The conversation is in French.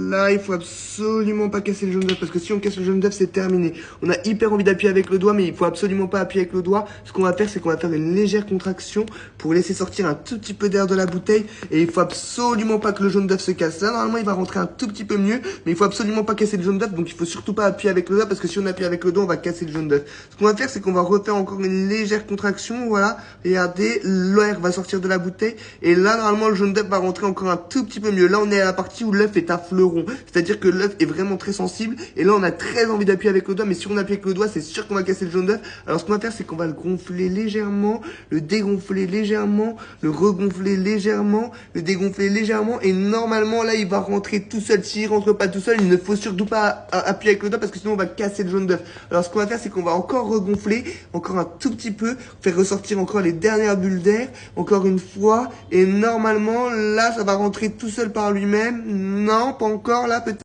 là, il faut absolument pas casser le jaune d'œuf parce que si on casse le jaune d'œuf, c'est terminé. On a hyper envie d'appuyer avec le doigt, mais il faut absolument pas appuyer avec le doigt. Ce qu'on va faire, c'est qu'on va faire une légère contraction pour laisser sortir un tout petit peu d'air de la bouteille et il faut absolument pas que le jaune d'œuf se casse. Là, normalement, il va rentrer un tout petit peu mieux, mais il faut absolument pas casser le jaune d'œuf, donc il faut surtout pas appuyer avec le doigt parce que si on appuie avec le doigt, on va casser le jaune d'œuf. Ce qu'on va faire, c'est qu'on va refaire encore une légère contraction, voilà. Regardez, l'air va sortir de la bouteille et là, normalement, le jaune d'œuf va rentrer encore un tout petit peu mieux. Là, on est à la partie où l'œuf est à fleuron, c'est-à-dire que l'œuf est vraiment très sensible et là, on a très envie d'appuyer avec le doigt, mais si on appuie avec le doigt, c'est sûr qu'on va casser le jaune d'œuf. Alors, ce qu'on va faire, c'est qu'on va le gonfler légèrement, le dégonfler légèrement, le regonfler légèrement, le dégonfler légèrement et normalement, là, il va rentrer tout seul. S'il rentre pas tout seul, il ne faut surtout pas appuyer avec le doigt parce que sinon, on va casser le jaune d'œuf. Alors, ce qu'on va faire, c'est qu'on va encore regonfler, encore un tout petit peu, faire ressortir encore les dernières bulles d'air, encore une fois, et normalement, là, ça va rentrer tout seul par lui-même. Non, pas encore, là, peut-être.